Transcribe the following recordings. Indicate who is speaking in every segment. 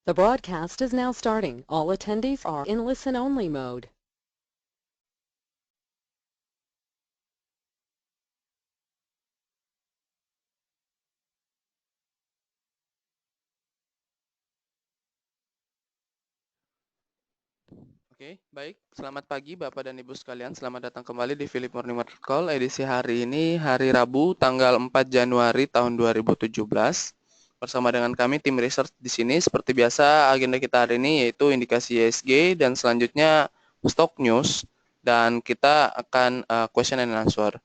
Speaker 1: The broadcast is now starting. All attendees are in listen-only mode.
Speaker 2: Oke, baik. Selamat pagi Bapak dan Ibu sekalian. Selamat datang kembali di Philip Morning Market Call. Edisi hari ini hari Rabu tanggal 4 Januari tahun 2017. Bersama dengan kami tim research di sini. Seperti biasa agenda kita hari ini yaitu indikasi ISG dan selanjutnya stock news dan kita akan question and answer.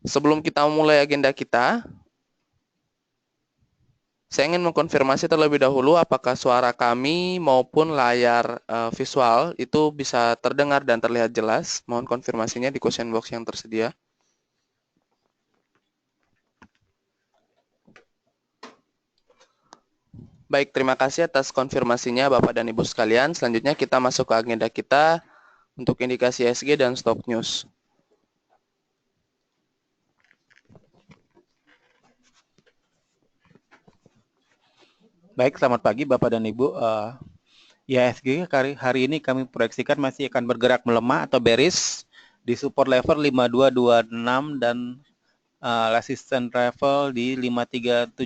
Speaker 2: Sebelum kita mulai agenda kita, saya ingin mengkonfirmasi terlebih dahulu apakah suara kami maupun layar visual itu bisa terdengar dan terlihat jelas. Mohon konfirmasinya di question box yang tersedia. Baik, terima kasih atas konfirmasinya Bapak dan Ibu sekalian. Selanjutnya kita masuk ke agenda kita untuk indikasi ESG dan stock news.
Speaker 3: Baik, selamat pagi Bapak dan Ibu. IHSG hari ini kami proyeksikan masih akan bergerak melemah atau bearish di support level 5226 dan resistance level di 5317.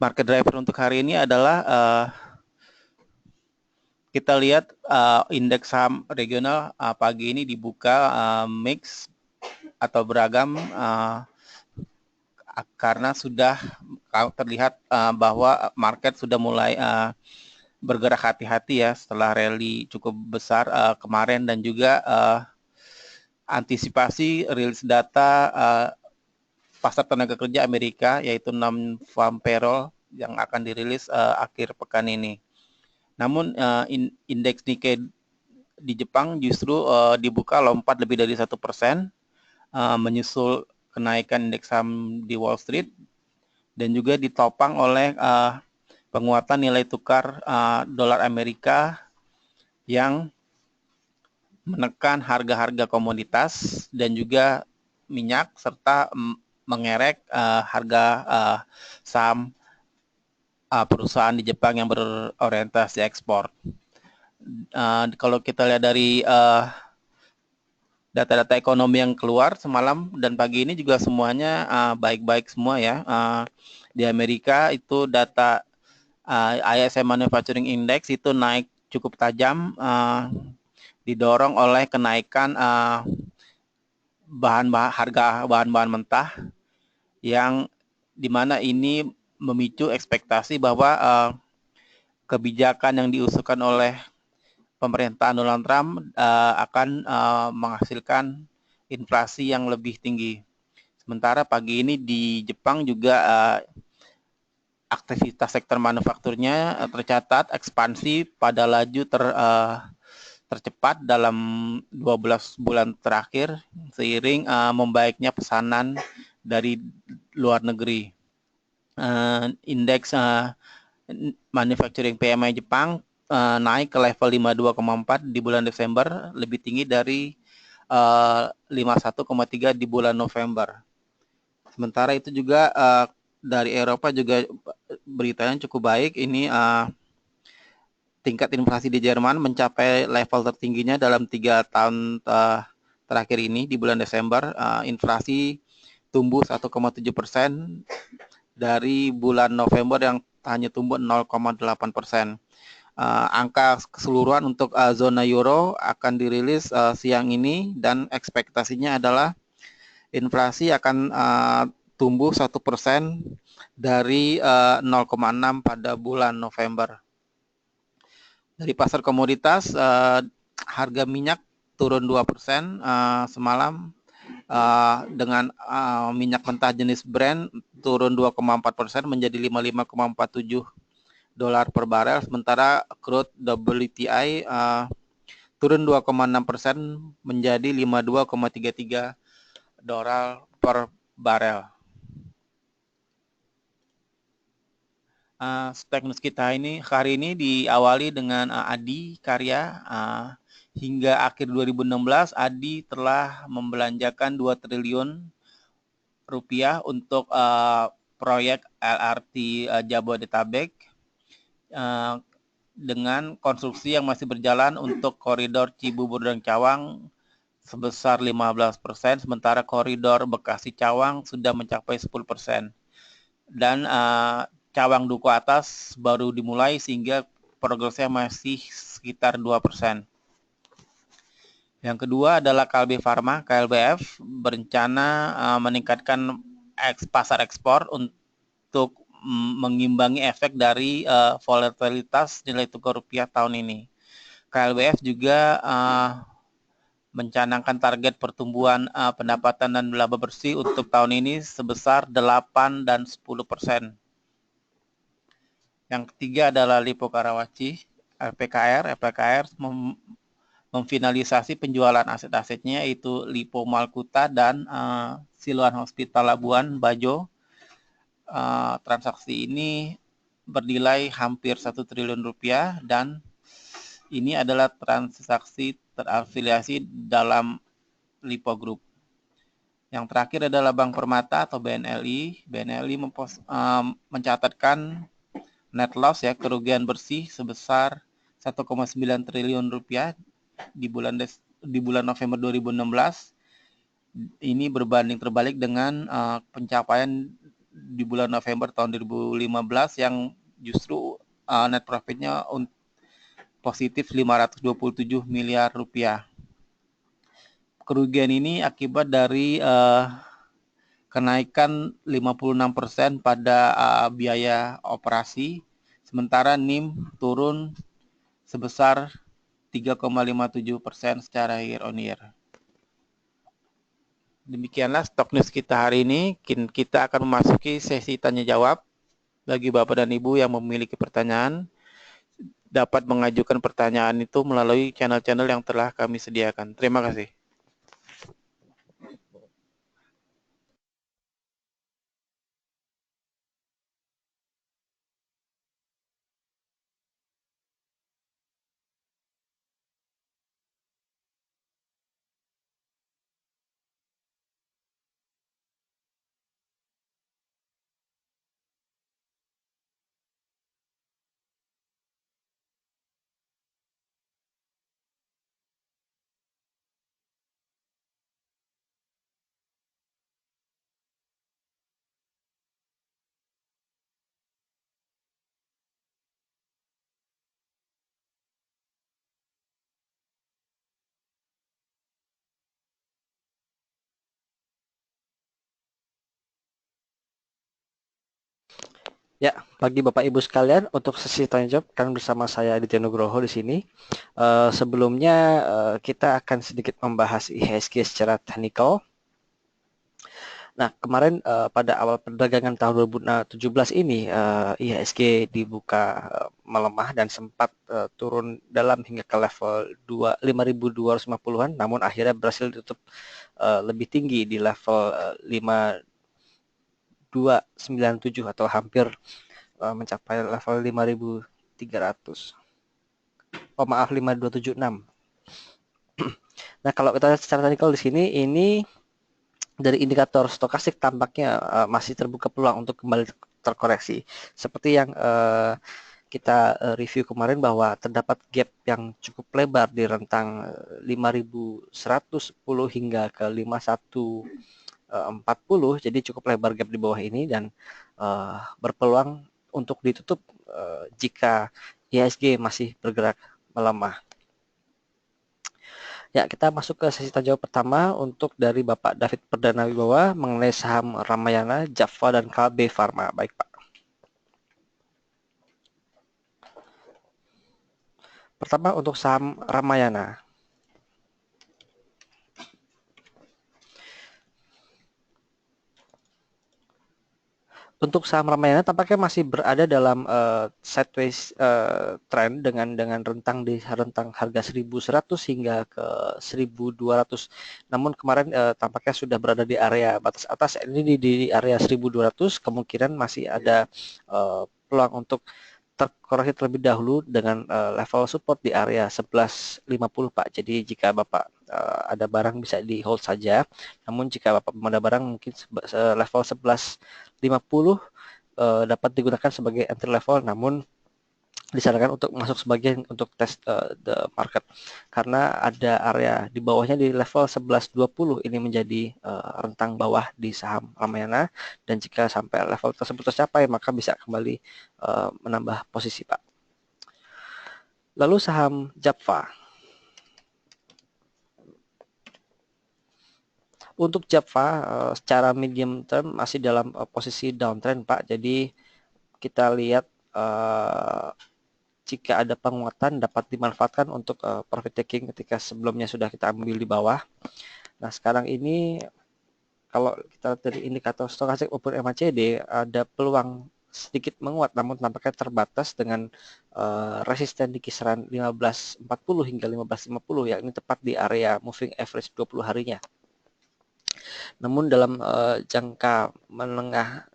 Speaker 3: Market driver untuk hari ini adalah kita lihat indeks saham regional pagi ini dibuka mix atau beragam karena sudah terlihat bahwa market sudah mulai bergerak hati-hati ya setelah rally cukup besar kemarin dan juga antisipasi rilis data pasar tenaga kerja Amerika yaitu non-farm payroll yang akan dirilis akhir pekan ini. Namun indeks Nikkei di Jepang justru dibuka lompat lebih dari 1%, menyusul kenaikan indeks saham di Wall Street dan juga ditopang oleh penguatan nilai tukar dolar Amerika yang menekan harga-harga komoditas dan juga minyak serta mengerek harga saham perusahaan di Jepang yang berorientasi ekspor. Kalau kita lihat dari data-data ekonomi yang keluar semalam dan pagi ini juga semuanya baik-baik semua ya. Di Amerika itu data ISM Manufacturing Index itu naik cukup tajam, didorong oleh kenaikan harga bahan-bahan mentah yang dimana ini memicu ekspektasi bahwa kebijakan yang diusulkan oleh pemerintahan Donald Trump akan menghasilkan inflasi yang lebih tinggi. Sementara pagi ini di Jepang juga aktivitas sektor manufakturnya tercatat ekspansi pada laju tercepat dalam 12 bulan terakhir seiring membaiknya pesanan dari luar negeri. Indeks manufacturing PMI Jepang naik ke level 52,4 di bulan Desember, lebih tinggi dari 51,3 di bulan November. Sementara itu juga dari Eropa juga beritanya cukup baik. Ini tingkat inflasi di Jerman mencapai level tertingginya dalam 3 tahun terakhir ini di bulan Desember. Inflasi tumbuh 1,7% dari bulan November yang hanya tumbuh 0,8%. Angka keseluruhan untuk zona euro akan dirilis siang ini dan ekspektasinya adalah inflasi akan tumbuh 1% dari 0,6 pada bulan November. Dari pasar komoditas, harga minyak turun 2% semalam dengan minyak mentah jenis Brent turun 2,4% menjadi 55,47 dolar per barel, sementara crude WTI turun 2,6% menjadi 52,33 dolar per barel. Teknis kita ini hari ini diawali dengan Adi Karya. Hingga akhir 2016 Adi telah membelanjakan 2 triliun rupiah untuk proyek LRT Jabodetabek dengan konstruksi yang masih berjalan untuk koridor Cibubur dan Cawang sebesar 15%, sementara koridor Bekasi-Cawang sudah mencapai 10%. Dan Cawang Duku Atas baru dimulai sehingga progresnya masih sekitar 2%. Yang kedua adalah Kalbe Farma, KLBF, berencana meningkatkan pasar ekspor untuk mengimbangi efek dari volatilitas nilai tukar rupiah tahun ini. KLBF juga mencanangkan target pertumbuhan pendapatan dan laba bersih untuk tahun ini sebesar 8 dan 10%. Yang ketiga adalah Lipo Karawaci, LPKR memfinalisasi penjualan aset-asetnya yaitu Lipo Malkuta dan Siloan Hospital Labuan Bajo. Transaksi ini bernilai hampir 1 triliun rupiah dan ini adalah transaksi terafiliasi dalam Lipo Group. Yang terakhir adalah Bank Permata atau BNLI. BNLI mencatatkan net loss ya, kerugian bersih sebesar 1,9 triliun rupiah di bulan November 2016. Ini berbanding terbalik dengan pencapaian di bulan November tahun 2015 yang justru net profitnya positif 527 miliar rupiah. Kerugian ini akibat dari kenaikan 56% pada biaya operasi, sementara NIM turun sebesar 3,57% secara year on year. Demikianlah stok news kita hari ini. Kita akan memasuki sesi tanya jawab. Bagi Bapak dan Ibu yang memiliki pertanyaan, dapat mengajukan pertanyaan itu melalui channel-channel yang telah kami sediakan. Terima kasih.
Speaker 4: Ya, pagi Bapak Ibu sekalian, untuk sesi tanya jawab kan bersama saya Aditya Nugroho di sini. Sebelumnya kita akan sedikit membahas IHSG secara teknikal. Nah, kemarin pada awal perdagangan tahun 2017 ini IHSG dibuka melemah dan sempat turun dalam hingga ke level 5.250-an, namun akhirnya berhasil ditutup lebih tinggi di level 5.297 atau hampir mencapai level 5.300. Oh maaf, 5.276. Nah, kalau kita lihat secara teknikal di sini, ini dari indikator stokastik tampaknya masih terbuka peluang untuk kembali terkoreksi. Seperti yang kita review kemarin bahwa terdapat gap yang cukup lebar di rentang 5.110 hingga ke 5.140, jadi cukup lebar gap di bawah ini dan berpeluang untuk ditutup jika IHSG masih bergerak melemah. Ya, kita masuk ke sesi tanya jawab pertama untuk dari Bapak David Perdana Wibawa mengenai saham Ramayana, Java, dan Kalbe Farma. Baik, Pak. Pertama untuk saham Ramayana. Untuk saham Ramayana tampaknya masih berada dalam sideways trend dengan rentang harga 1.100 hingga ke 1.200. Namun kemarin tampaknya sudah berada di area batas atas. Ini di area 1.200, kemungkinan masih ada peluang untuk terkoreksi terlebih dahulu dengan level support di area 11.50 Pak. Jadi jika Bapak ada barang bisa di hold saja. Namun jika Bapak ada barang mungkin level 11.50 dapat digunakan sebagai entry level, namun disarankan untuk masuk sebagian untuk tes the market, karena ada area di bawahnya di level 11.20 ini menjadi rentang bawah di saham Ramayana, dan jika sampai level tersebut tercapai maka bisa kembali menambah posisi Pak. Lalu saham Japfa. Untuk Japfa secara medium term masih dalam posisi downtrend Pak, jadi kita lihat jika ada penguatan dapat dimanfaatkan untuk profit taking ketika sebelumnya sudah kita ambil di bawah. Nah sekarang ini kalau kita dari indikator stokastik maupun MACD ada peluang sedikit menguat, namun tampaknya terbatas dengan resisten di kisaran 1540 hingga 1550, yakni tepat di area moving average 20 harinya. Namun dalam jangka menengah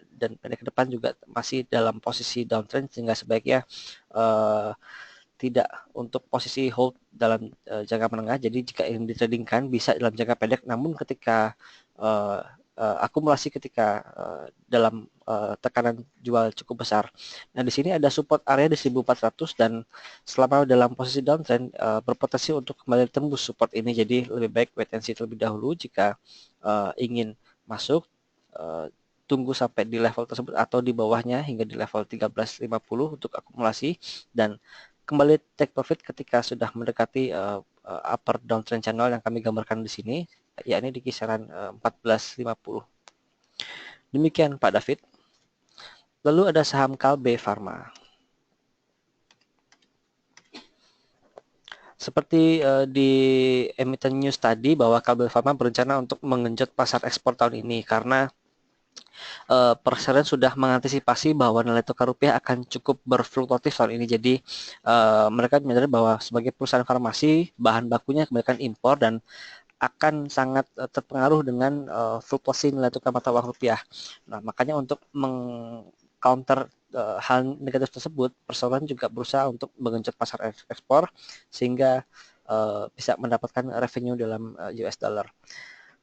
Speaker 4: dan pendek ke depan juga masih dalam posisi downtrend, sehingga sebaiknya tidak untuk posisi hold dalam jangka menengah. Jadi jika ingin ditradingkan bisa dalam jangka pendek, namun ketika akumulasi ketika dalam tekanan jual cukup besar. Nah di sini ada support area di 1400 dan selama dalam posisi downtrend berpotensi untuk kembali tembus support ini. Jadi lebih baik wait and see terlebih dahulu. Jika ingin masuk, tunggu sampai di level tersebut atau di bawahnya hingga di level 1350 untuk akumulasi, dan kembali take profit ketika sudah mendekati upper downtrend channel yang kami gambarkan di sini, yakni di kisaran 1450. Demikian Pak David. Lalu ada saham Kalbe Pharma. Seperti di emiten news tadi bahwa Kalbe Pharma berencana untuk mengenjot pasar ekspor tahun ini, karena Perseren sudah mengantisipasi bahwa nilai tukar rupiah akan cukup berfluktuatif tahun ini. Jadi mereka menyadari bahwa sebagai perusahaan farmasi bahan bakunya kebanyakan impor dan akan sangat terpengaruh dengan fluktuasi nilai tukar mata uang rupiah. Nah, makanya untuk mengcounter hal negatif tersebut, Persaudaraan juga berusaha untuk mengenjot pasar ekspor sehingga bisa mendapatkan revenue dalam US dollar.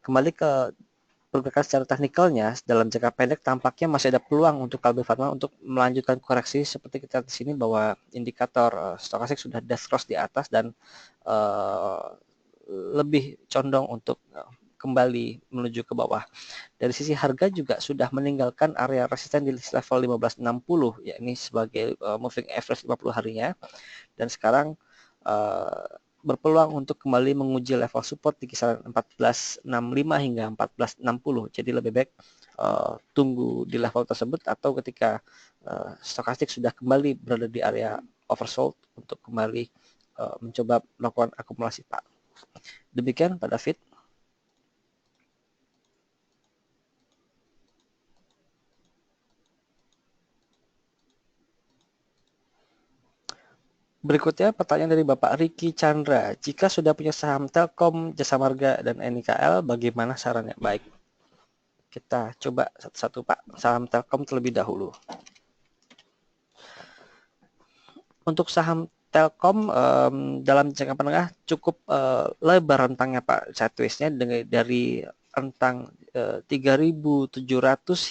Speaker 4: Kembali ke pergerakan secara teknikalnya, dalam jangka pendek tampaknya masih ada peluang untuk Kalbe Pharma untuk melanjutkan koreksi seperti kita di sini bahwa indikator stokastik sudah death cross di atas dan lebih condong untuk kembali menuju ke bawah. Dari sisi harga juga sudah meninggalkan area resisten di level 1560, yakni sebagai moving average 50 harinya, dan sekarang berpeluang untuk kembali menguji level support di kisaran 1465 hingga 1460. Jadi lebih baik tunggu di level tersebut, atau ketika stokastik sudah kembali berada di area oversold untuk kembali mencoba melakukan akumulasi Pak. Demikian Pak David. Berikutnya pertanyaan dari Bapak Riki Chandra. Jika sudah punya saham Telkom, Jasa Marga, dan NIKL, bagaimana sarannya? Baik, kita coba satu-satu Pak. Saham Telkom terlebih dahulu. Untuk saham Telkom dalam jangka menengah cukup lebar rentangnya Pak. Sideways-nya dari rentang 3.700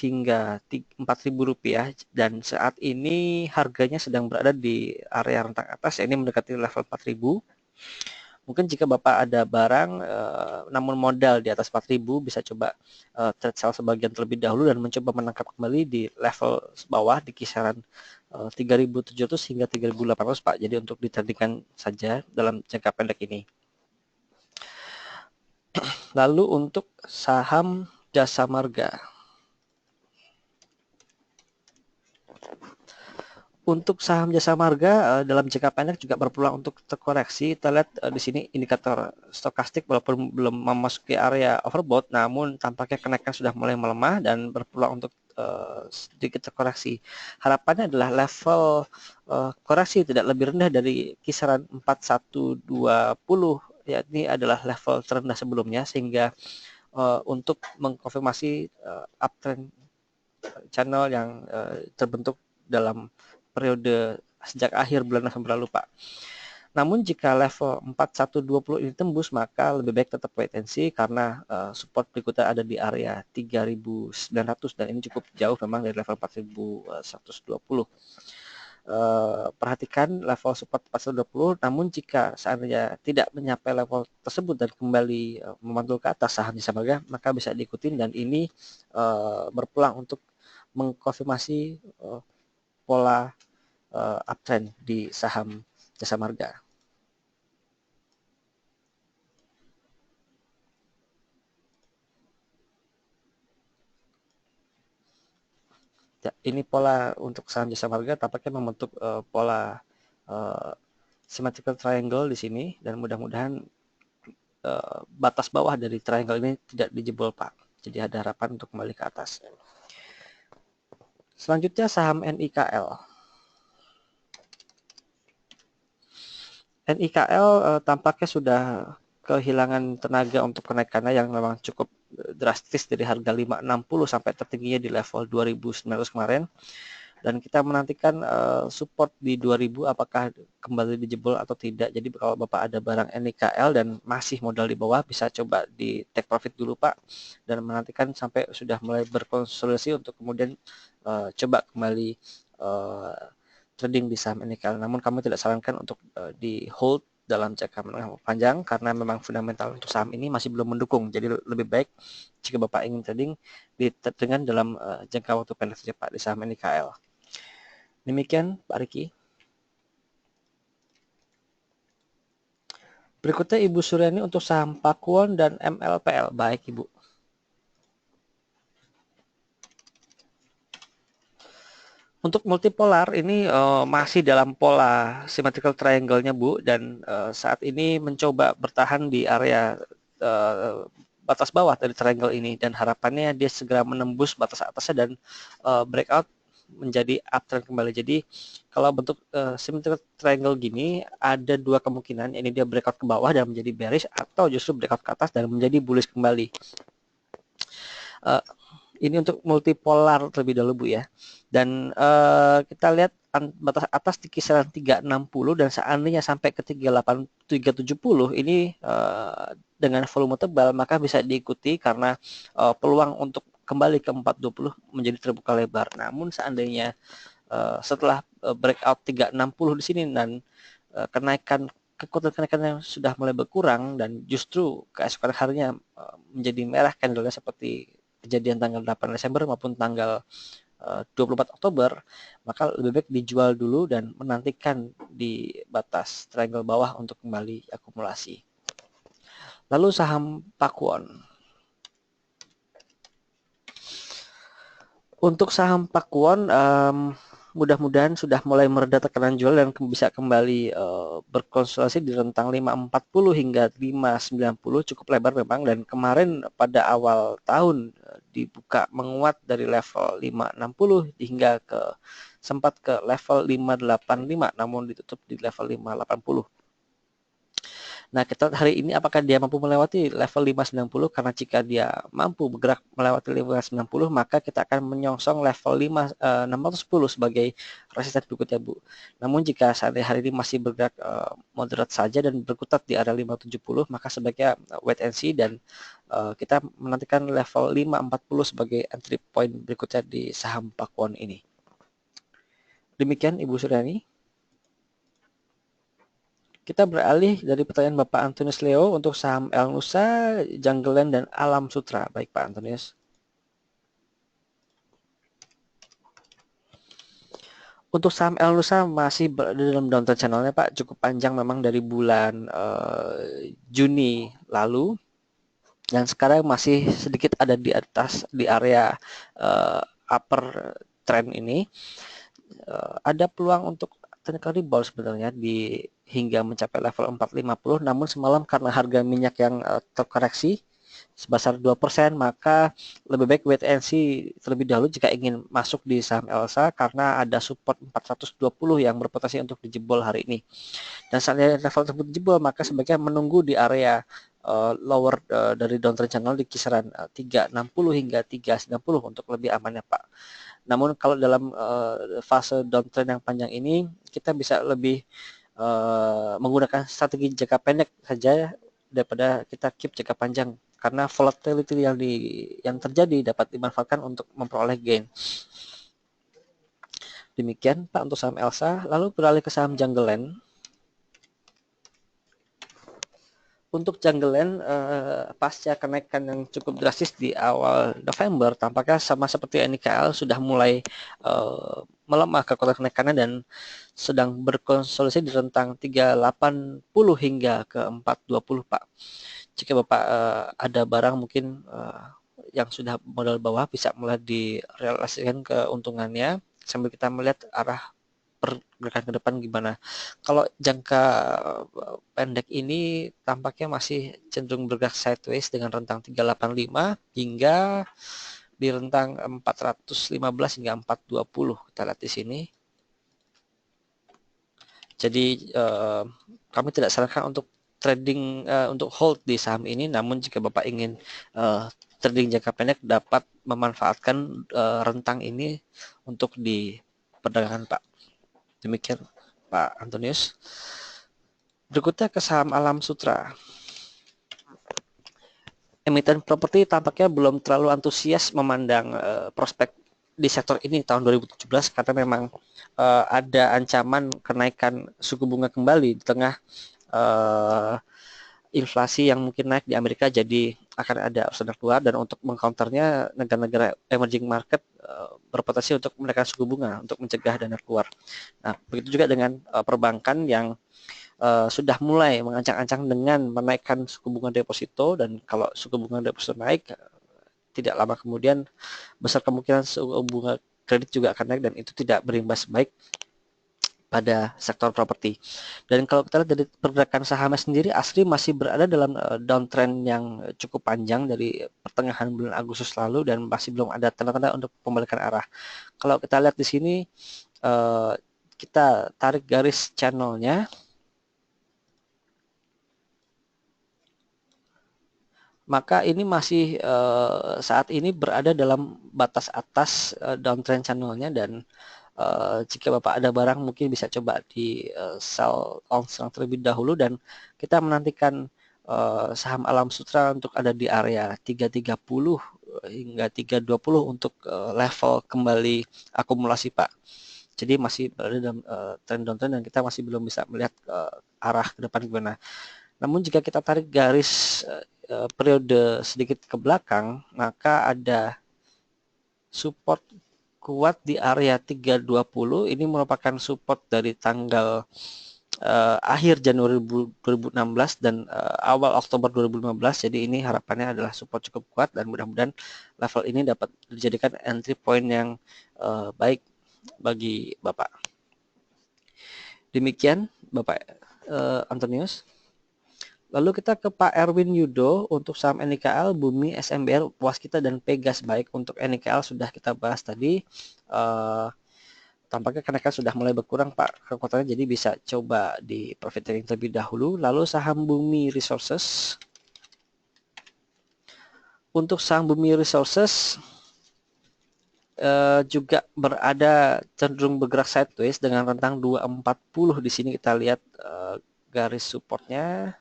Speaker 4: hingga 4.000 rupiah, dan saat ini harganya sedang berada di area rentang atas, ini mendekati level 4.000. Mungkin jika Bapak ada barang namun modal di atas 4.000, bisa coba trade sell sebagian terlebih dahulu dan mencoba menangkap kembali di level bawah di kisaran 3.700 hingga 3.800 Pak. Jadi untuk ditradingkan saja dalam jangka pendek ini. Lalu untuk saham Jasa Marga. Untuk saham Jasa Marga dalam jangka pendek juga berpeluang untuk terkoreksi. Kita lihat di sini indikator stokastik walaupun belum memasuki area overbought, namun tampaknya kenaikan sudah mulai melemah dan berpeluang untuk sedikit terkoreksi. Harapannya adalah level koreksi tidak lebih rendah dari kisaran 4120, yakni adalah level terendah sebelumnya, sehingga untuk mengkonfirmasi uptrend channel yang terbentuk dalam periode sejak akhir bulan November lalu, Pak. Namun jika level 4120 ini tembus, maka lebih baik tetap wait and see karena support berikutnya ada di area 3.900 dan ini cukup jauh memang dari level 4.120. Perhatikan level support 420, namun jika seandainya tidak mencapai level tersebut dan kembali memantul ke atas saham Jasa Marga, maka bisa diikutin dan ini berpeluang untuk mengkonfirmasi pola uptrend di saham Jasa Marga. Ya, ini pola untuk saham Jasa Marga tampaknya membentuk pola symmetrical triangle di sini dan mudah-mudahan batas bawah dari triangle ini tidak dijebol, Pak. Jadi ada harapan untuk kembali ke atas. Selanjutnya saham NIKL. NIKL tampaknya sudah kehilangan tenaga untuk kenaikannya yang memang cukup drastis dari harga 560 sampai tertingginya di level 2.900 kemarin. Dan kita menantikan support di 2000 apakah kembali dijebol atau tidak. Jadi kalau Bapak ada barang NIKL dan masih modal di bawah, bisa coba di take profit dulu, Pak, dan menantikan sampai sudah mulai berkonsolidasi untuk kemudian coba kembali trading di saham NIKL. Namun kami tidak sarankan untuk di hold dalam jangka menengah panjang karena memang fundamental untuk saham ini masih belum mendukung. Jadi lebih baik jika Bapak ingin trading dengan dalam jangka waktu pendek saja, Pak, di saham NIKL. Demikian Pak Riki. Berikutnya Ibu Suryani untuk saham Pakuwon dan MLPL. Baik Ibu. Untuk multipolar ini masih dalam pola symmetrical triangle-nya, Bu, dan saat ini mencoba bertahan di area batas bawah dari triangle ini dan harapannya dia segera menembus batas atasnya dan breakout menjadi uptrend kembali. Jadi kalau bentuk symmetrical triangle gini ada dua kemungkinan, ini dia breakout ke bawah dan menjadi bearish atau justru breakout ke atas dan menjadi bullish kembali. Ini untuk multipolar terlebih dahulu, Bu, ya. Dan kita lihat batas atas di kisaran 360 dan seandainya sampai ke 370 ini dengan volume tebal maka bisa diikuti karena peluang untuk kembali ke 420 menjadi terbuka lebar. Namun seandainya setelah breakout 360 di sini dan kekuatan kenaikan yang sudah mulai berkurang dan justru keesokan harinya menjadi merah candle-nya seperti kejadian tanggal 8 Desember maupun tanggal 24 Oktober, maka lebih baik dijual dulu dan menantikan di batas triangle bawah untuk kembali akumulasi. Lalu saham Pakuwon. Untuk saham Pakuwon mudah-mudahan sudah mulai mereda tekanan jual dan bisa kembali berkonsolidasi di rentang 540 hingga 590, cukup lebar memang, dan kemarin pada awal tahun dibuka menguat dari level 560 hingga sempat ke level 585 namun ditutup di level 580. Nah, kita hari ini apakah dia mampu melewati level 590, karena jika dia mampu bergerak melewati level 590 maka kita akan menyongsong level 610 sebagai resisten berikutnya, Bu. Namun jika saat hari ini masih bergerak moderat saja dan berkutat di area 570 maka sebaiknya wait and see dan kita menantikan level 540 sebagai entry point berikutnya di saham Pakuwon ini. Demikian Ibu Suryani. Kita beralih dari pertanyaan Bapak Antonius Leo untuk saham Elnusa, Jungleland, dan Alam Sutra. Baik Pak Antonius. Untuk saham Elnusa masih berada dalam downtrend channelnya, Pak, cukup panjang memang dari bulan Juni lalu. Dan sekarang masih sedikit ada di atas, di area upper trend ini. Ada peluang untuk technical rebound sebenarnya di hingga mencapai level 450, namun semalam karena harga minyak yang terkoreksi sebesar 2%, maka lebih baik wait and see terlebih dahulu jika ingin masuk di saham ELSA karena ada support 420 yang berpotensi untuk dijebol hari ini. Dan saatnya level tersebut dijebol, maka sebaiknya menunggu di area lower dari downtrend channel di kisaran 360 hingga 390 untuk lebih amannya Pak. Namun kalau dalam fase downtrend yang panjang ini kita bisa lebih menggunakan strategi jangka pendek saja daripada kita keep jangka panjang, karena volatility yang terjadi dapat dimanfaatkan untuk memperoleh gain. Demikian Pak untuk saham ELSA. Lalu beralih ke saham Jungle Land. Untuk Jungle Land pasca kenaikan yang cukup drastis di awal November, tampaknya sama seperti NIKL sudah mulai melemah kekuatan kenaikannya dan sedang berkonsolidasi di rentang 380 hingga ke 420 Pak. Jika Bapak ada barang mungkin yang sudah modal bawah, bisa mulai direalisasikan keuntungannya sambil kita melihat arah pergerakan ke depan gimana. Kalau jangka pendek ini tampaknya masih cenderung bergerak sideways dengan rentang 385 hingga di rentang 415 hingga 420. Kita lihat di sini. Jadi kami tidak sarankan untuk trading untuk hold di saham ini, namun jika Bapak ingin trading jangka pendek dapat memanfaatkan rentang ini untuk diperdagangkan Pak. Demikian Pak Antonius. Berikutnya ke saham Alam Sutra. Emiten properti tampaknya belum terlalu antusias memandang prospek di sektor ini tahun 2017 karena memang ada ancaman kenaikan suku bunga kembali di tengah inflasi yang mungkin naik di Amerika, jadi akan ada arus dana keluar, dan untuk mengcounternya negara-negara emerging market berpotensi untuk menaikkan suku bunga untuk mencegah dana keluar. Nah, begitu juga dengan perbankan yang sudah mulai mengancang-ancang dengan menaikkan suku bunga deposito, dan kalau suku bunga deposito naik, tidak lama kemudian besar kemungkinan suku bunga kredit juga akan naik, dan itu tidak berimbas baik pada sektor properti. Dan kalau kita lihat dari pergerakan sahamnya sendiri, Asri masih berada dalam downtrend yang cukup panjang dari pertengahan bulan Agustus lalu dan masih belum ada tanda-tanda untuk pembalikan arah. Kalau kita lihat di sini, kita tarik garis channelnya, maka ini masih saat ini berada dalam batas atas downtrend channelnya, dan jika Bapak ada barang mungkin bisa coba di sell on terlebih dahulu, dan kita menantikan saham Alam Sutra untuk ada di area 330 hingga 320 untuk level kembali akumulasi Pak. Jadi masih berada dalam trend downtrend dan kita masih belum bisa melihat arah ke depan gimana. Namun jika kita tarik garis periode sedikit ke belakang, maka ada support kuat di area 320. Ini merupakan support dari tanggal akhir Januari 2016 dan awal Oktober 2015. Jadi ini harapannya adalah support cukup kuat, dan mudah-mudahan level ini dapat dijadikan entry point yang baik bagi Bapak. Demikian Bapak Antonius. Lalu kita ke Pak Erwin Yudo untuk saham NIKL, Bumi, SMBR, Waskita, dan Pegas. Baik, untuk NIKL sudah kita bahas tadi. Tampaknya kenaikan sudah mulai berkurang Pak kekuatannya, jadi bisa coba di profit taking terlebih dahulu. Lalu saham Bumi Resources. Untuk saham Bumi Resources juga berada cenderung bergerak sideways dengan rentang 240. Di sini kita lihat garis supportnya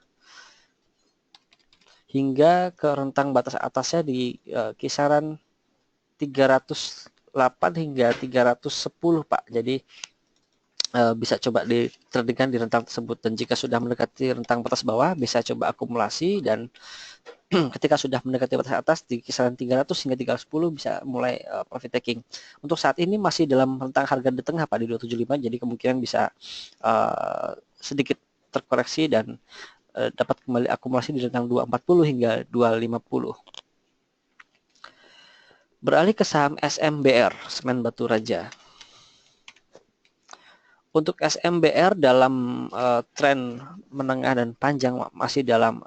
Speaker 4: hingga ke rentang batas atasnya di kisaran 308 hingga 310 Pak. Jadi bisa coba ditradingkan di rentang tersebut, dan jika sudah mendekati rentang batas bawah bisa coba akumulasi, dan ketika sudah mendekati batas atas di kisaran 300 hingga 310 bisa mulai profit taking. Untuk saat ini masih dalam rentang harga di tengah Pak di 275, jadi kemungkinan bisa sedikit terkoreksi dan dapat kembali akumulasi di rentang 240 hingga 250. Beralih ke saham SMBR, Semen Batu Raja. Untuk SMBR dalam tren menengah dan panjang masih dalam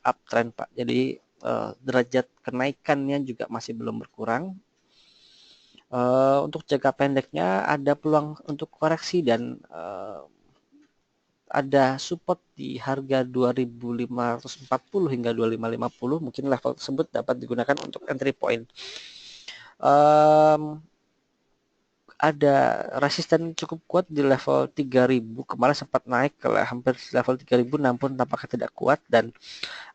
Speaker 4: uptrend Pak. Jadi derajat kenaikannya juga masih belum berkurang. Untuk jangka pendeknya ada peluang untuk koreksi dan ada support di harga 2540 hingga 2550. Mungkin level tersebut dapat digunakan untuk entry point. Ada resisten cukup kuat di level 3000, kemarin sempat naik ke hampir level 3000 namun tampaknya tidak kuat, dan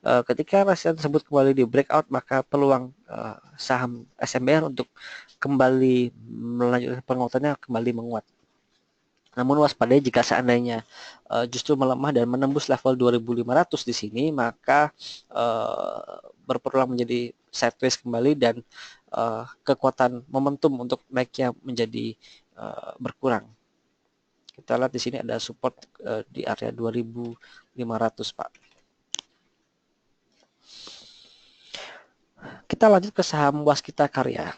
Speaker 4: ketika resisten tersebut kembali di breakout maka peluang saham SMBR untuk kembali melanjutkan penguatannya kembali menguat. Namun waspadai jika seandainya justru melemah dan menembus level 2500 di sini, maka berpeluang menjadi sideways kembali dan kekuatan momentum untuk naiknya menjadi berkurang. Kita lihat di sini ada support di area 2500, Pak. Kita lanjut ke saham Waskita Karya.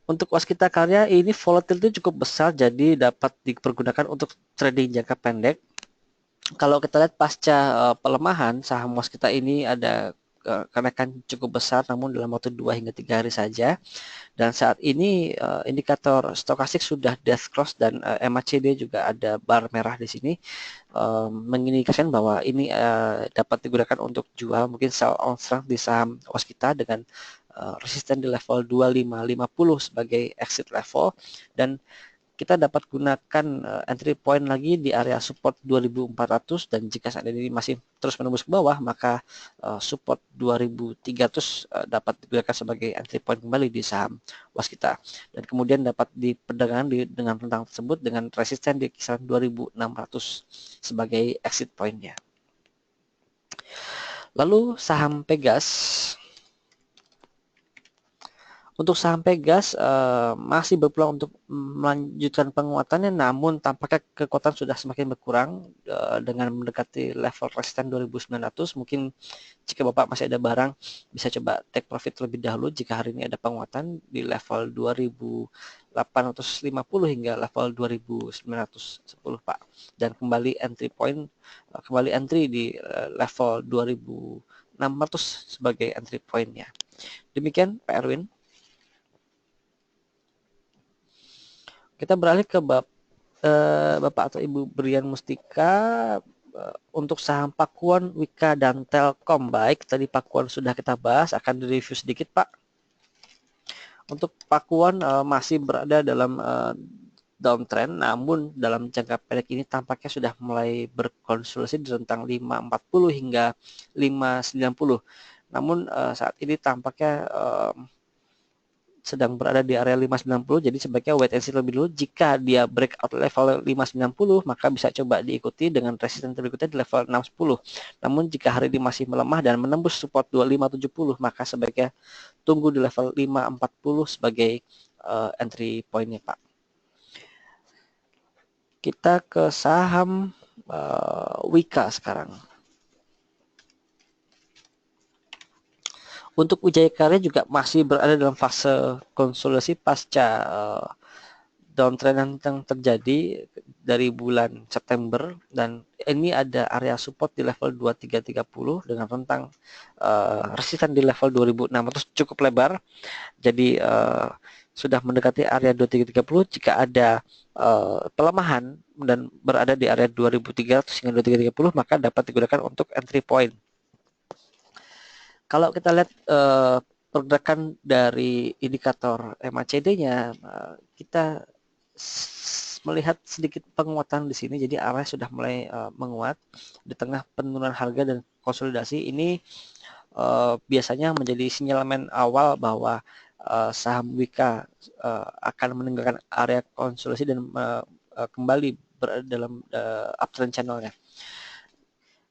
Speaker 4: Untuk Waskita Karya ini volatility cukup besar, jadi dapat dipergunakan untuk trading jangka pendek. Kalau kita lihat pasca pelemahan, saham Waskita ini ada kenaikan cukup besar namun dalam waktu 2 hingga 3 hari saja. Dan saat ini indikator stokastik sudah death cross dan MACD juga ada bar merah di sini, mengindikasikan bahwa ini dapat digunakan untuk jual, mungkin sell on strength di saham Waskita dengan resisten di level 2550 sebagai exit level, dan kita dapat gunakan entry point lagi di area support 2400, dan jika saat ini masih terus menembus ke bawah maka support 2300 dapat digunakan sebagai entry point kembali di saham Waskita, dan kemudian dapat diperdagangkan dengan rentang tersebut dengan resisten di kisaran 2600 sebagai exit pointnya. Lalu saham Pegas. Untuk saham Pegas masih berpeluang untuk melanjutkan penguatannya, namun tampaknya kekuatan sudah semakin berkurang dengan mendekati level resisten 2900. Mungkin jika Bapak masih ada barang bisa coba take profit terlebih dahulu jika hari ini ada penguatan di level 2850 hingga level 2910, Pak. Dan kembali entry point, kembali entry di level 2600 sebagai entry pointnya. Demikian Pak Erwin. Kita beralih ke Bapak atau Ibu Brian Mustika untuk saham Pakuan, Wika, dan Telkom. Baik, tadi Pakuan sudah kita bahas, akan direview sedikit Pak. Untuk Pakuan masih berada dalam downtrend, namun dalam jangka pendek ini tampaknya sudah mulai berkonsolidasi di rentang 540 hingga 590. Namun saat ini tampaknya sedang berada di area 590, jadi sebaiknya wait and see lebih dulu. Jika dia breakout level 590 maka bisa coba diikuti dengan resisten berikutnya di level 610. Namun jika hari ini masih melemah dan menembus support 2570 maka sebaiknya tunggu di level 540 sebagai entry pointnya Pak. Kita ke saham Wika sekarang. Untuk Wijaya Karya juga masih berada dalam fase konsolidasi pasca downtrend yang terjadi dari bulan September, dan ini ada area support di level 2330 dengan rentang resisten di level 2600 cukup lebar. Jadi sudah mendekati area 2330. Jika ada pelemahan dan berada di area 2300 hingga 2330 maka dapat digunakan untuk entry point. Kalau kita lihat pergerakan dari indikator MACD-nya, kita melihat sedikit penguatan di sini. Jadi arah sudah mulai menguat di tengah penurunan harga dan konsolidasi. Ini biasanya menjadi sinyalemen awal bahwa saham Wika akan meninggalkan area konsolidasi dan kembali berada dalam uptrend channelnya.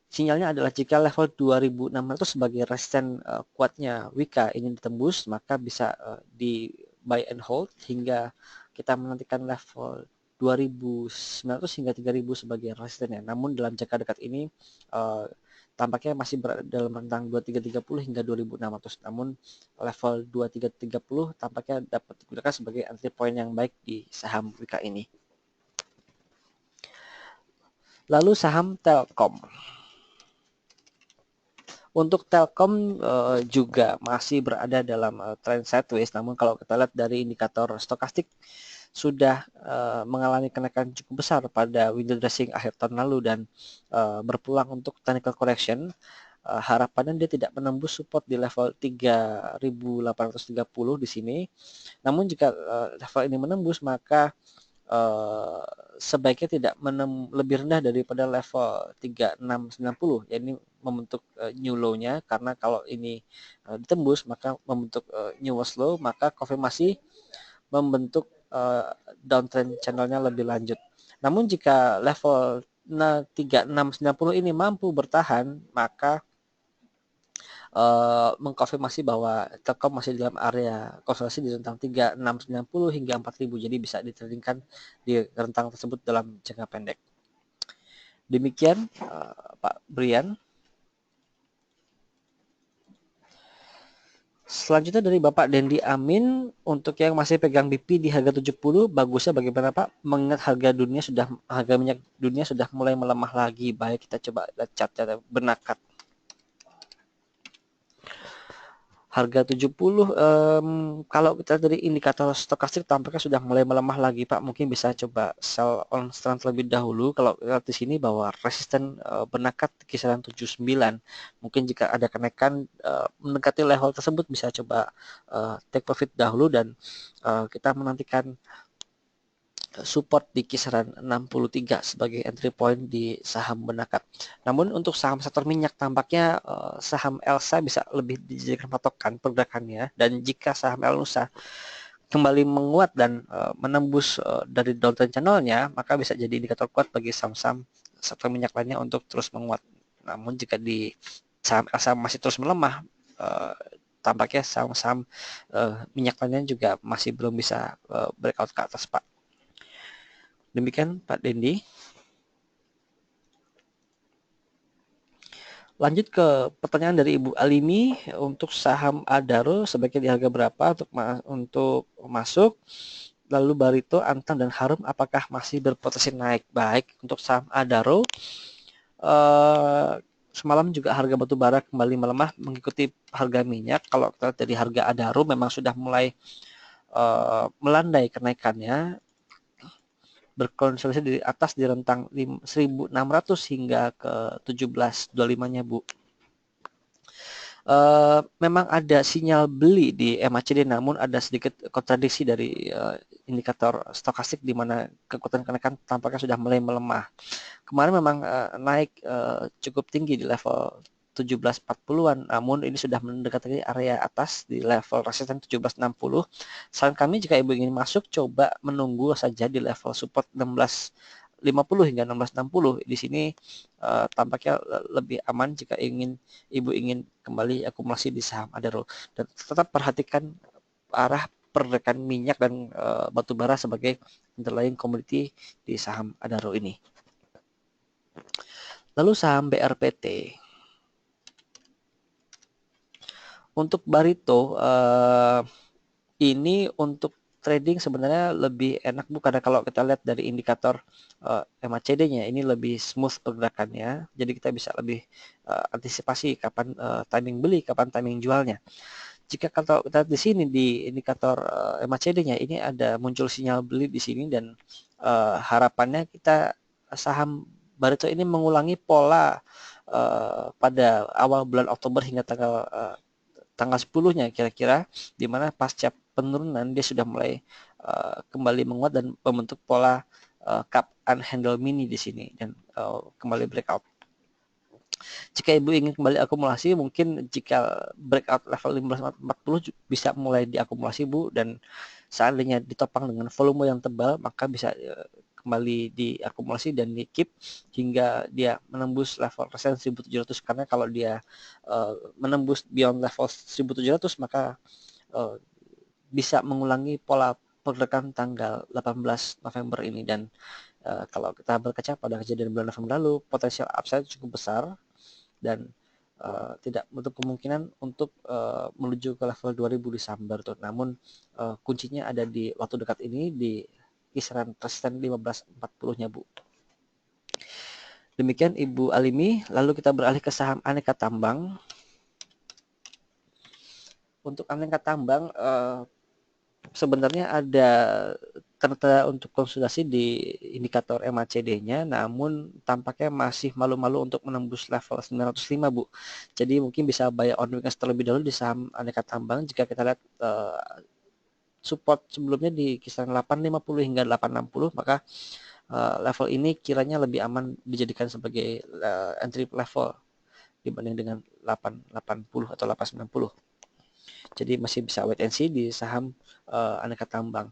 Speaker 4: Sinyalnya adalah jika level 2600 sebagai resisten kuatnya Wika ini ditembus, maka bisa di buy and hold hingga kita menantikan level 2900 hingga 3000 sebagai resistennya. Namun dalam jangka dekat ini tampaknya masih berada dalam rentang 2330 hingga 2600. Namun level 2330 tampaknya dapat digunakan sebagai entry point yang baik di saham Wika ini. Lalu saham Telkom. Untuk Telkom juga masih berada dalam trend sideways, namun kalau kita lihat dari indikator stokastik sudah mengalami kenaikan cukup besar pada window dressing akhir tahun lalu dan berpulang untuk technical correction. Harapannya dia tidak menembus support di level 3.830 di sini. Namun jika level ini menembus, maka sebaiknya tidak lebih rendah daripada level 3690, yakni membentuk new low-nya, karena kalau ini ditembus maka membentuk new worst low, maka konfirmasi membentuk downtrend channelnya lebih lanjut. Namun jika level 3690 ini mampu bertahan, maka mengkonfirmasi bahwa Telkom masih dalam area konsolidasi di rentang 3690 hingga 4000, jadi bisa ditradingkan di rentang tersebut dalam jangka pendek. Demikian Pak Brian. Selanjutnya dari Bapak Dendi Amin, untuk yang masih pegang BP di harga 70, bagusnya bagaimana Pak? Mengingat harga minyak dunia sudah mulai melemah lagi. Baik, kita coba lihat chart bernakat. Harga 70, kalau kita dari indikator stokastik tampaknya sudah mulai melemah lagi Pak. Mungkin bisa coba sell on strength lebih dahulu. Kalau lihat di sini bahwa resisten bernakat kisaran 79. Mungkin jika ada kenaikan mendekati level tersebut, bisa coba take profit dahulu dan kita menantikan support di kisaran 63 sebagai entry point di saham bernakat. Namun untuk saham sektor minyak tampaknya saham Elsa bisa lebih dijadikan patokan pergerakannya, dan jika saham Elnusa kembali menguat dan menembus dari downtrend channelnya, maka bisa jadi indikator kuat bagi saham-saham sektor minyak lainnya untuk terus menguat. Namun jika di saham Elsa masih terus melemah, tampaknya saham-saham minyak lainnya juga masih belum bisa breakout ke atas Pak. Demikian Pak Dendi. Lanjut ke pertanyaan dari Ibu Alimi, untuk saham Adaro sebaiknya di harga berapa untuk masuk? Lalu Barito, Antam, dan Harum apakah masih berpotensi naik? Baik, untuk saham Adaro semalam juga harga batu bara kembali melemah mengikuti harga minyak. Kalau kita lihat dari harga Adaro memang sudah mulai melandai kenaikannya, berkonsolidasi di atas di rentang 1.600 hingga ke 1725-nya Bu. Memang ada sinyal beli di MACD, namun ada sedikit kontradiksi dari indikator stokastik di mana kekuatan kenaikan tampaknya sudah mulai melemah. Kemarin memang naik cukup tinggi di level 1740-an, namun ini sudah mendekati area atas di level resisten 1760. Saran kami jika Ibu ingin masuk, coba menunggu saja di level support 1650 hingga 1660. Di sini tampaknya lebih aman jika Ibu ingin kembali akumulasi di saham Adaro. Dan tetap perhatikan arah pergerakan minyak dan batu bara sebagai underlying commodity di saham Adaro ini. Lalu saham BRPT. Untuk Barito, ini untuk trading sebenarnya lebih enak Bu, karena kalau kita lihat dari indikator MACD-nya ini lebih smooth pergerakannya, jadi kita bisa lebih antisipasi kapan timing beli, kapan timing jualnya. Jika kalau kita di sini di indikator MACD-nya ini ada muncul sinyal beli di sini, dan harapannya kita saham Barito ini mengulangi pola pada awal bulan Oktober hingga tanggal 10-nya kira-kira, di mana pasca penurunan dia sudah mulai kembali menguat dan membentuk pola cup unhandle mini di sini dan kembali breakout. Jika Ibu ingin kembali akumulasi, mungkin jika breakout level 1540 bisa mulai diakumulasi Bu, dan seandainya ditopang dengan volume yang tebal maka bisa kembali diakumulasi dan di keep hingga dia menembus level resisten 1700, karena kalau dia menembus beyond level 1700 maka bisa mengulangi pola pergerakan tanggal 18 November ini. Dan kalau kita berkaca pada kejadian bulan November lalu, potensial upside cukup besar dan tidak menutup kemungkinan untuk menuju ke level 2000 di saham Barito. Namun kuncinya ada di waktu dekat ini di kisaran resisten 1540-nya Bu. Demikian Ibu Alimi. Lalu kita beralih ke saham aneka tambang. Untuk aneka tambang sebenarnya ada tanda untuk konsolidasi di indikator MACD-nya, namun tampaknya masih malu-malu untuk menembus level 905, Bu. Jadi mungkin bisa buy on weakness terlebih dahulu di saham aneka tambang. Jika kita lihat support sebelumnya di kisaran 850 hingga 860, maka level ini kiranya lebih aman dijadikan sebagai entry level dibanding dengan 880 atau 890. Jadi masih bisa wait and see di saham aneka tambang.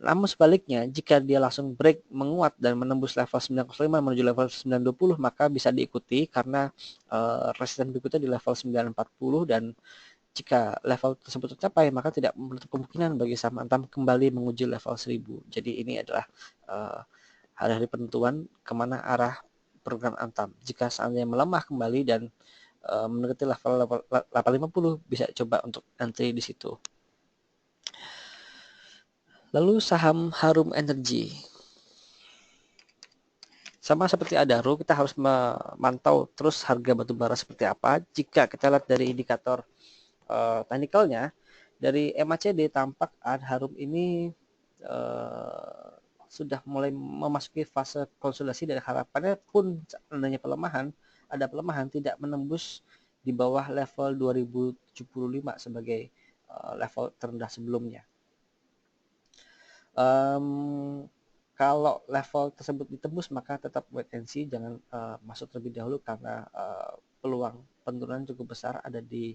Speaker 4: Namun sebaliknya, jika dia langsung break menguat dan menembus level 905 menuju level 920, maka bisa diikuti karena resisten berikutnya di level 940, dan jika level tersebut tercapai, maka tidak menutup kemungkinan bagi saham Antam kembali menguji level 1000. Jadi ini adalah hari-hari penentuan kemana arah pergerakan Antam. Jika seandainya melemah kembali dan mendekati level 850, bisa coba untuk entry di situ. Lalu saham Harum Energy. Sama seperti Adaro, kita harus memantau terus harga batubara seperti apa. Jika kita lihat dari indikator technicalnya, dari MACD tampak Harum ini sudah mulai memasuki fase konsolidasi, dan harapannya pun seandainya ada pelemahan tidak menembus di bawah level 2075 sebagai level terendah sebelumnya. Kalau level tersebut ditembus, maka tetap wait and see, jangan masuk terlebih dahulu karena peluang penurunan cukup besar ada di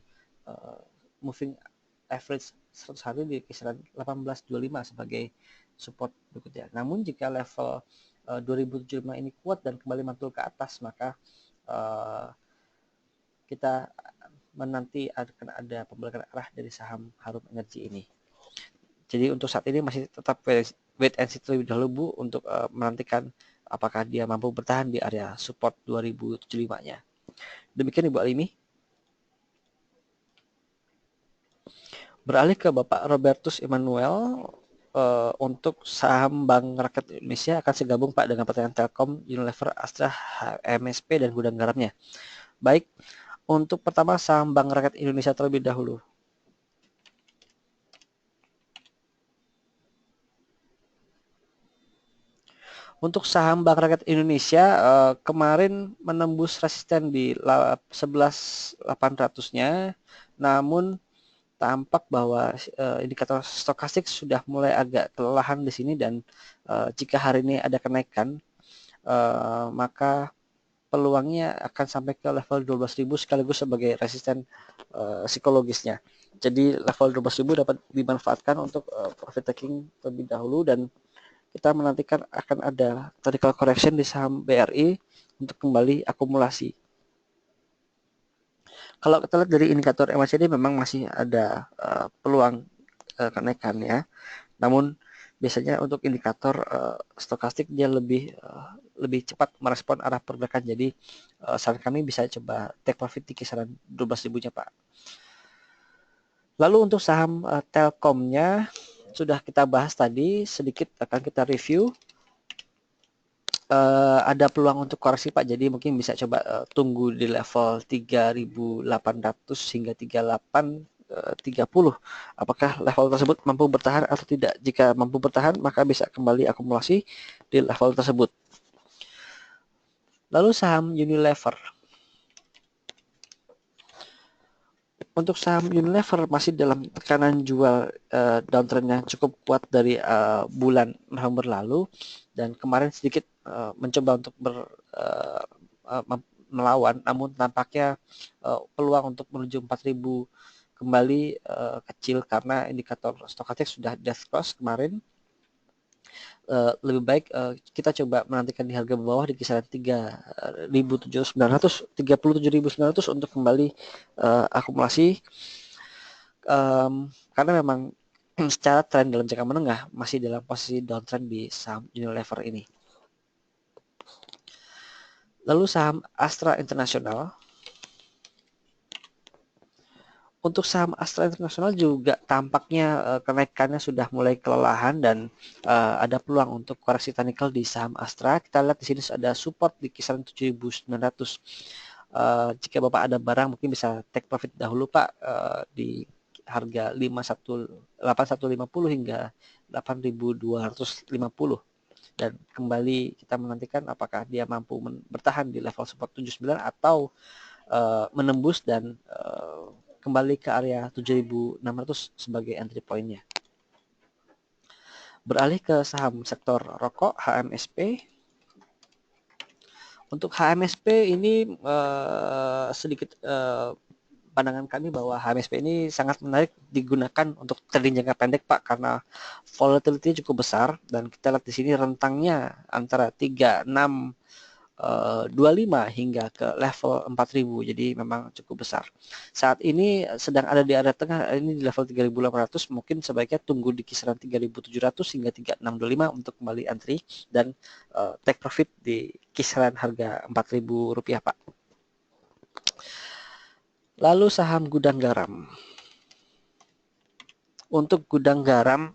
Speaker 4: moving average 100 hari di kisaran 1825 sebagai support berikutnya. Namun jika level 2075 ini kuat dan kembali mantul ke atas, maka kita menanti akan ada pembalikan arah dari saham Harum Energy ini. Jadi untuk saat ini masih tetap wait and see terlebih dahulu, Bu, untuk menantikan apakah dia mampu bertahan di area support 2075-nya. Demikian Ibu Alimi. Beralih ke Bapak Robertus Emmanuel, untuk saham Bank Rakyat Indonesia akan segabung Pak dengan pertanyaan Telkom, Unilever, Astra, MSP, dan gudang garamnya. Baik, untuk pertama saham Bank Rakyat Indonesia terlebih dahulu. Untuk saham Bank Rakyat Indonesia kemarin menembus resisten di 11.800-nya, namun tampak bahwa indikator stokastik sudah mulai agak kelelahan di sini, dan jika hari ini ada kenaikan, maka peluangnya akan sampai ke level 12.000 sekaligus sebagai resisten psikologisnya. Jadi level 12.000 dapat dimanfaatkan untuk profit taking terlebih dahulu, dan kita menantikan akan ada technical correction di saham BRI untuk kembali akumulasi. Kalau kita lihat dari indikator MACD memang masih ada peluang kenaikan ya. Namun biasanya untuk indikator stokastik dia lebih cepat merespon arah pergerakan. Jadi saran kami bisa coba take profit di kisaran 12.000-nya, Pak. Lalu untuk saham Telkomnya sudah kita bahas tadi, sedikit akan kita review. Ada peluang untuk koreksi, Pak, jadi mungkin bisa coba tunggu di level 3.800 hingga 3830. Apakah level tersebut mampu bertahan atau tidak? Jika mampu bertahan, maka bisa kembali akumulasi di level tersebut. Lalu saham Unilever. Untuk saham Unilever masih dalam tekanan jual downtrend yang cukup kuat dari bulan November lalu, dan kemarin sedikit mencoba untuk melawan, namun tampaknya peluang untuk menuju 4.000 kembali kecil karena indikator stokastik sudah death cross kemarin. Lebih baik kita coba menantikan di harga bawah di kisaran 37.900 untuk kembali akumulasi, karena memang secara tren dalam jangka menengah masih dalam posisi downtrend di saham Unilever ini. Lalu saham Astra International. Untuk saham Astra Internasional juga tampaknya kenaikannya sudah mulai kelelahan dan ada peluang untuk koreksi teknikal di saham Astra. Kita lihat di sini ada support di kisaran 7.900. Jika Bapak ada barang mungkin bisa take profit dahulu Pak di harga 8150 hingga 8250 dan kembali kita menantikan apakah dia mampu bertahan di level support 79 atau menembus dan kembali ke area 7.600 sebagai entry point-nya. Beralih ke saham sektor rokok HMSP. Untuk HMSP ini sedikit pandangan kami bahwa HMSP ini sangat menarik digunakan untuk trading jangka pendek Pak, karena volatility cukup besar dan kita lihat di sini rentangnya antara 3625 hingga ke level 4000, jadi memang cukup besar. Saat ini sedang ada di area tengah, ini di level 3800, mungkin sebaiknya tunggu di kisaran 3700 hingga 3625 untuk kembali entry dan take profit di kisaran harga 4000 rupiah Pak. Lalu saham gudang garam. Untuk gudang garam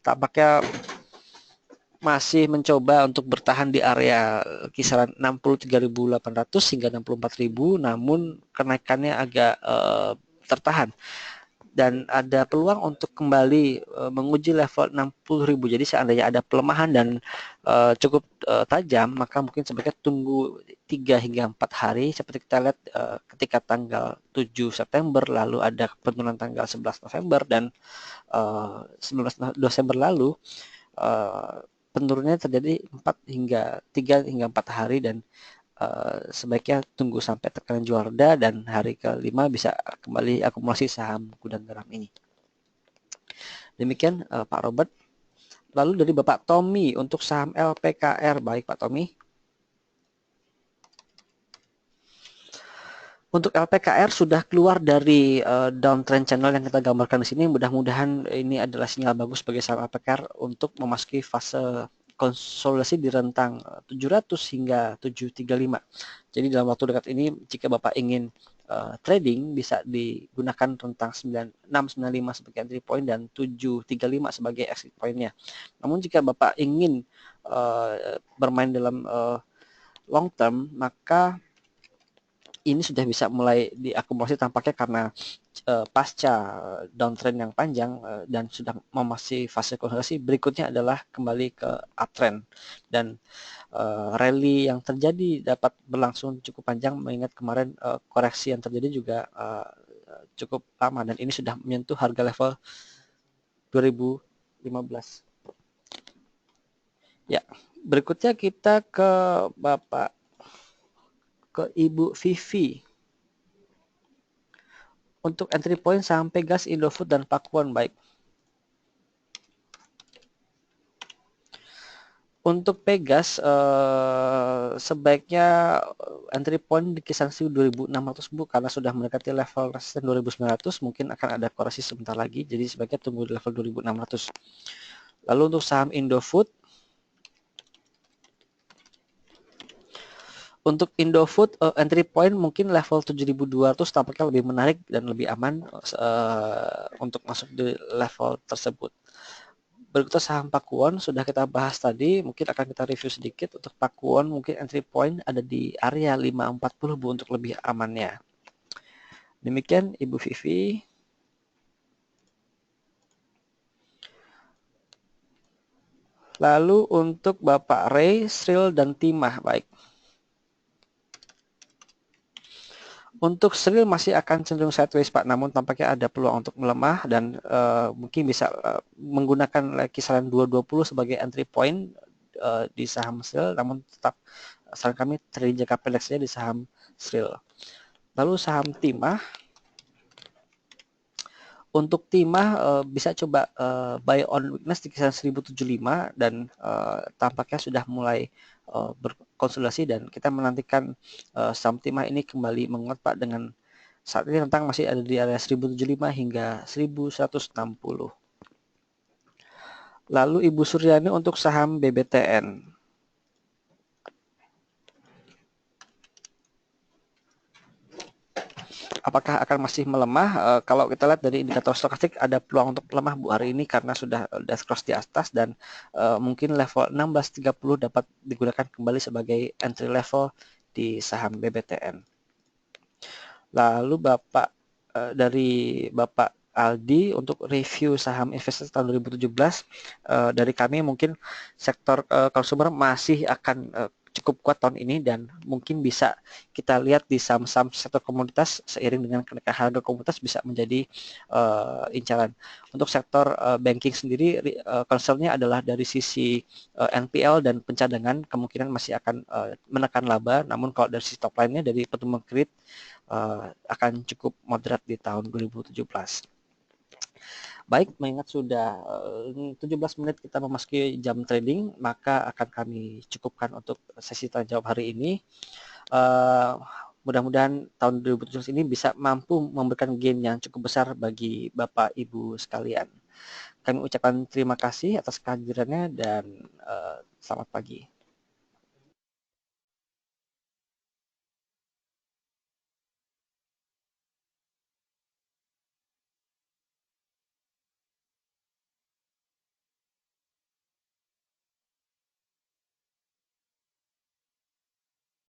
Speaker 4: tampaknya masih mencoba untuk bertahan di area kisaran 63.800 hingga 64.000, namun kenaikannya agak tertahan dan ada peluang untuk kembali menguji level 60.000. Jadi seandainya ada pelemahan dan cukup tajam, maka mungkin sebaiknya tunggu 3 hingga 4 hari seperti kita lihat ketika tanggal 7 September lalu ada penurunan tanggal 11 November dan 19 Desember lalu penurunannya terjadi 3 hingga 4 hari dan sebaiknya tunggu sampai tekanan jual reda dan hari ke-5 bisa kembali akumulasi saham gudang garam ini. Demikian Pak Robert. Lalu dari Bapak Tommy untuk saham LPKR. Baik Pak Tommy. Untuk LPKR sudah keluar dari downtrend channel yang kita gambarkan di sini. Mudah-mudahan ini adalah sinyal bagus bagi saham LPKR untuk memasuki fase konsolidasi di rentang 700 hingga 735. Jadi dalam waktu dekat ini jika Bapak ingin trading bisa digunakan rentang 695 sebagai entry point dan 735 sebagai exit point-nya. Namun jika Bapak ingin bermain dalam long term, maka ini sudah bisa mulai diakumulasi tampaknya karena pasca downtrend yang panjang dan sudah memasuki fase konsolidasi. Berikutnya adalah kembali ke uptrend dan rally yang terjadi dapat berlangsung cukup panjang mengingat kemarin koreksi yang terjadi juga cukup lama dan ini sudah menyentuh harga level 2015. Ya, berikutnya kita ke Ibu Vivi. Untuk entry point saham Pegas, Indofood, dan Pakuan. Baik. Untuk Pegas sebaiknya entry point di kisaran 2.600 Bu, karena sudah mendekati level resisten 2.900, mungkin akan ada koreksi sebentar lagi, jadi sebaiknya tunggu di level 2.600. Lalu untuk saham Indofood, untuk Indofood entry point mungkin level 7.200 tampaknya lebih menarik dan lebih aman untuk masuk di level tersebut. Berikutnya saham Pakuwon sudah kita bahas tadi, mungkin akan kita review sedikit. Untuk Pakuwon mungkin entry point ada di area 540 Bu untuk lebih amannya. Demikian Ibu Vivi. Lalu untuk Bapak Ray, Sril, dan Timah. Baik. Untuk Sril masih akan cenderung sideways Pak, namun tampaknya ada peluang untuk melemah dan mungkin bisa menggunakan kisaran 220 sebagai entry point di saham Sril, namun tetap saran kami trading jangka pendek saja di saham Sril. Lalu saham Timah. Untuk Timah bisa coba buy on weakness di kisaran 1075 dan tampaknya sudah mulai berkonsolidasi dan kita menantikan saham Timah ini kembali menguat Pak, dengan saat ini rentang masih ada di area 1075 hingga 1160. Lalu Ibu Suryani untuk saham BBTN. apakah akan masih melemah? Kalau kita lihat dari indikator stokastik ada peluang untuk lemah Bu hari ini karena sudah cross di atas dan mungkin level 16.30 dapat digunakan kembali sebagai entry level di saham BBTN. Lalu dari Bapak Aldi untuk review saham investasi tahun 2017 dari kami mungkin sektor consumer masih akan cukup kuat tahun ini dan mungkin bisa kita lihat di saham-saham sektor komoditas seiring dengan kenaikan harga komoditas bisa menjadi incaran. Untuk sektor banking sendiri concernnya adalah dari sisi NPL dan pencadangan kemungkinan masih akan menekan laba, namun kalau dari sisi top line-nya dari pertumbuhan kredit akan cukup moderat di tahun 2017. Baik, mengingat sudah 17 menit kita memasuki jam trading, maka akan kami cukupkan untuk sesi tanya jawab hari ini. Mudah-mudahan tahun 2017 ini bisa mampu memberikan gain yang cukup besar bagi Bapak Ibu sekalian. Kami ucapkan terima kasih atas kehadirannya dan selamat pagi.